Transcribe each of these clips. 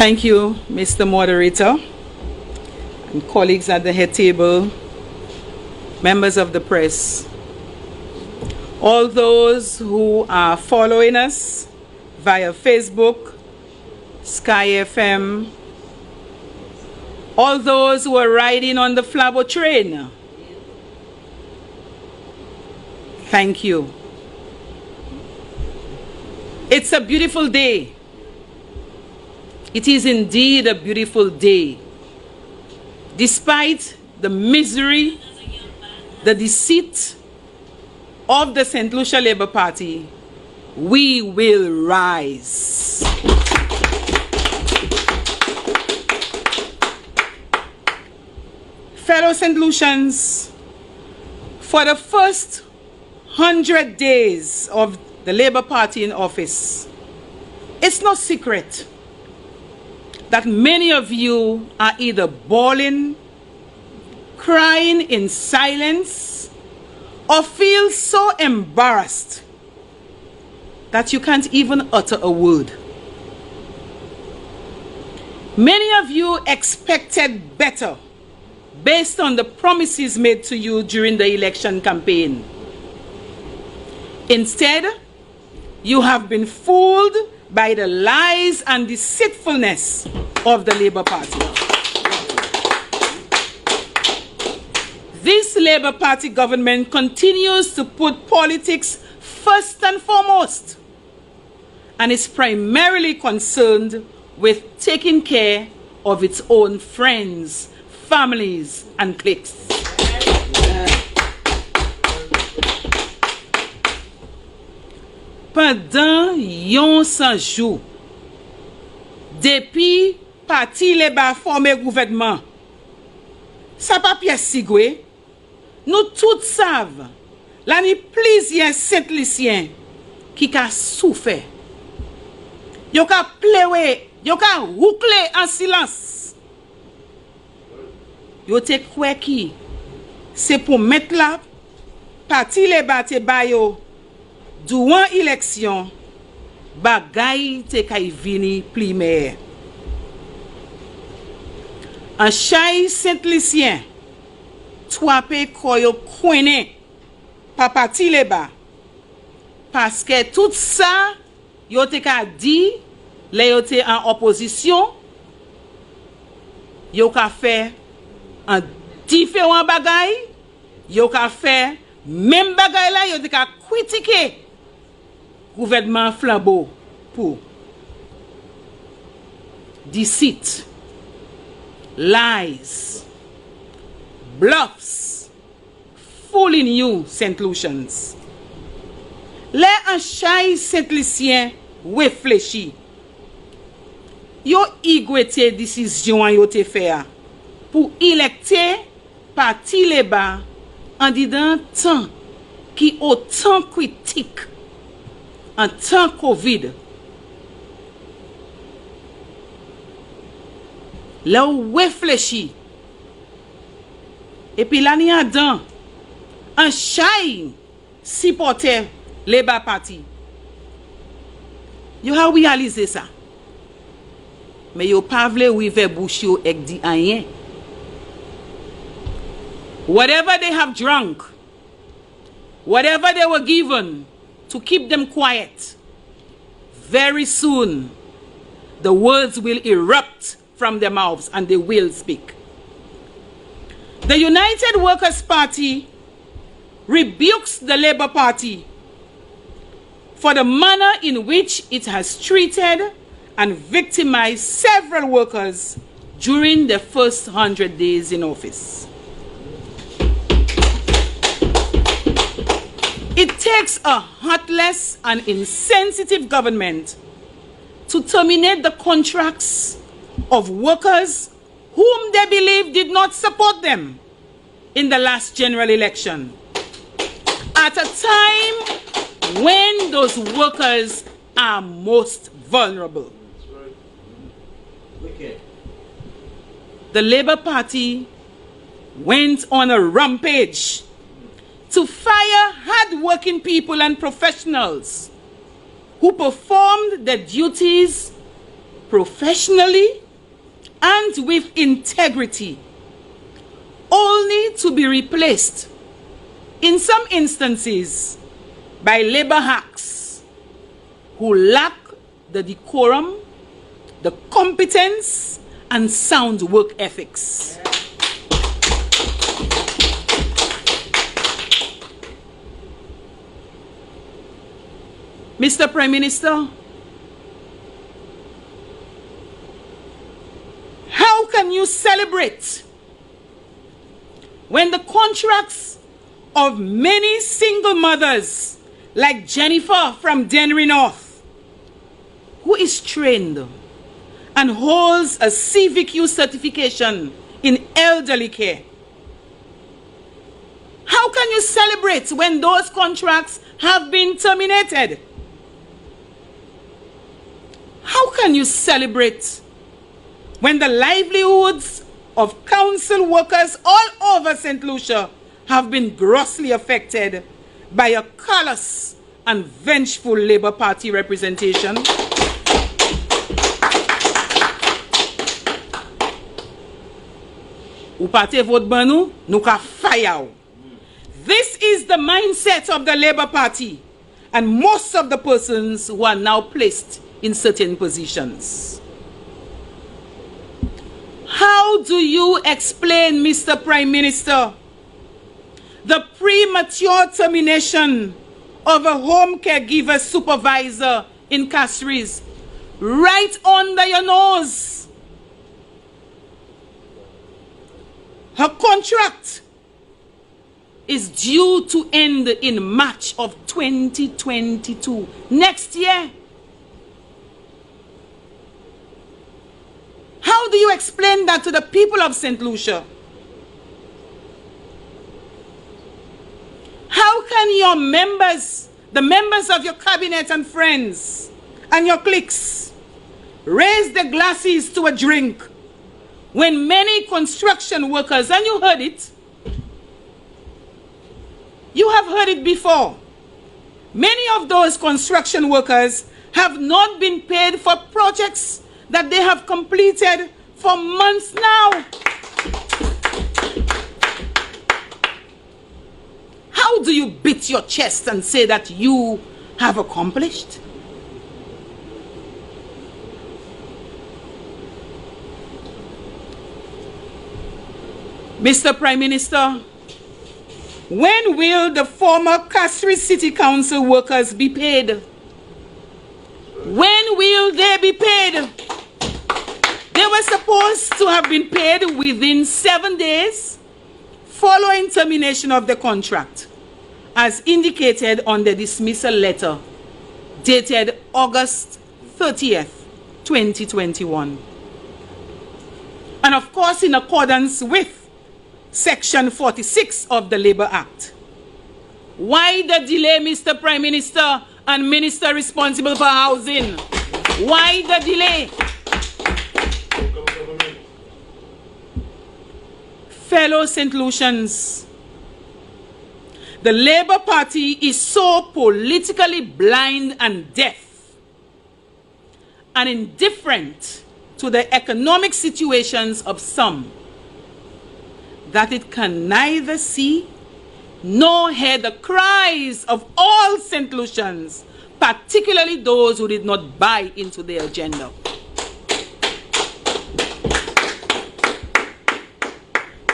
Thank you, Mr. Moderator, and colleagues at the head table, members of the press, all those who are following us via Facebook, Sky FM, all those who are riding on the Flabo train. Thank you. It's a beautiful day. It is indeed a beautiful day. Despite the misery, the deceit of the St. Lucia Labour Party, we will rise. Fellow St. Lucians, for the first 100 days of the Labour Party in office, it's no secret that many of you are either bawling, crying in silence, or feel so embarrassed that you can't even utter a word. Many of you expected better based on the promises made to you during the election campaign. Instead, you have been fooled by the lies and deceitfulness of the Labour Party. This Labour Party government continues to put politics first and foremost, and is primarily concerned with taking care of its own friends, families, and cliques. Pendant yon 100 jours, depuis parti Labour formé gouvernement, sa pa pièce sigwe, nous tous savent, la ni plusieurs Saint-Lucien qui ka souffert. Yo ka plewe, yo ka rouclé en silence. Yo te kwe ki, c'est pour mettre la parti Labour te bayo durant élection, bagay te kay vini pli mer. En chay Saint-Lucien, twape koyo kwene pa parti Labour, parce que tout ça, yo te ka di, le yo te en opposition, yo ka fait en différents bagay, yo ka fait même bagay la, yo te ka critiquer gouvernement flambeau pour deceit, lies, bluffs, fooling you, St. Lucians. Les enchailles Saint-Lucien réfléchis. Yo igwete décision yo te fait pour électer parti Labour en disant tant qui autant critique en temps Covid. Là où réfléchit. Et puis l'année dedans, un chai supporter Labour Party. Yo a réalisé ça. Mais yo pas vle ouive bouche yo ek di rien. Whatever they have drunk, whatever they were given to keep them quiet, very soon the words will erupt from their mouths and they will speak. The United Workers' Party rebukes the Labour Party for the manner in which it has treated and victimized several workers during the first 100 days in office. It takes a heartless and insensitive government to terminate the contracts of workers whom they believe did not support them in the last general election, at a time when those workers are most vulnerable. The Labour Party went on a rampage to fire hard-working people and professionals who performed their duties professionally and with integrity, only to be replaced, in some instances, by labor hacks who lack the decorum, the competence, and sound work ethics. Mr. Prime Minister, how can you celebrate when the contracts of many single mothers like Jennifer from Dennery North, who is trained and holds a CVQ certification in elderly care, how can you celebrate when those contracts have been terminated? How can you celebrate when the livelihoods of council workers all over St. Lucia have been grossly affected by a callous and vengeful Labour Party representation? Ou parti vote ban nou ka fire. This is the mindset of the Labour Party and most of the persons who are now placed in certain positions. How do you explain, Mr. Prime Minister, the premature termination of a home caregiver supervisor in Castries right under your nose? Her contract is due to end in March of 2022, next year. How do you explain that to the people of St. Lucia? How can your members, the members of your cabinet and friends and your cliques, raise their glasses to a drink when many construction workers, and you heard it, you have heard it before, many of those construction workers have not been paid for projects that they have completed for months now? How do you beat your chest and say that you have accomplished? Mr. Prime Minister, when will the former Castries City Council workers be paid? When will they be paid? They were supposed to have been paid within 7 days following termination of the contract, as indicated on the dismissal letter dated August 30th, 2021. And of course, in accordance with Section 46 of the Labour Act. Why the delay, Mr. Prime Minister and Minister responsible for housing? Why the delay? Fellow St. Lucians, the Labour Party is so politically blind and deaf and indifferent to the economic situations of some that it can neither see nor hear the cries of all St. Lucians, particularly those who did not buy into their agenda.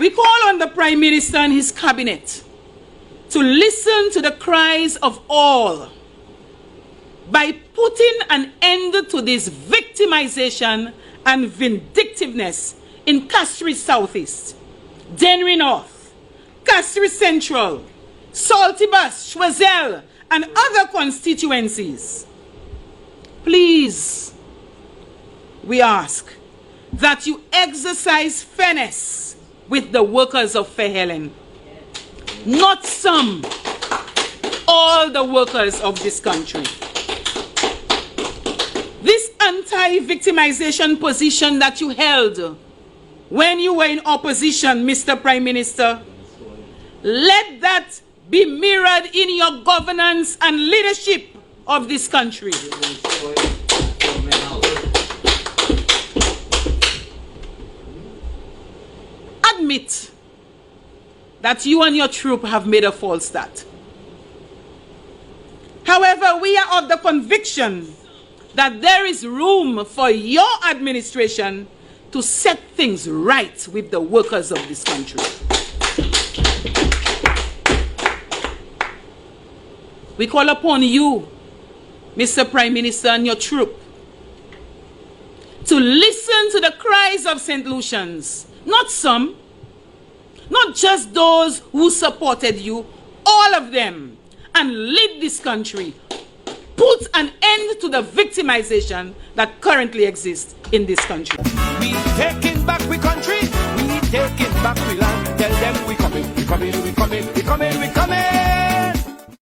We call on the Prime Minister and his cabinet to listen to the cries of all by putting an end to this victimization and vindictiveness in Castries Southeast, Dennery North, Castries Central, Saltibus, Choiseul, and other constituencies. Please, we ask that you exercise fairness with the workers of Fair Helen. Not some, all the workers of this country. This anti-victimization position that you held when you were in opposition, Mr. Prime Minister, let that be mirrored in your governance and leadership of this country. admit that you and your troop have made a false start. However, we are of the conviction that there is room for your administration to set things right with the workers of this country. We call upon you, Mr. Prime Minister, and your troop to listen to the cries of St. Lucians. Not some, not just those who supported you, all of them, and lead this country. Put an end to the victimization that currently exists in this country. We taking back we country, we taking back we land. Tell them we coming, we coming, we coming, we coming, we coming.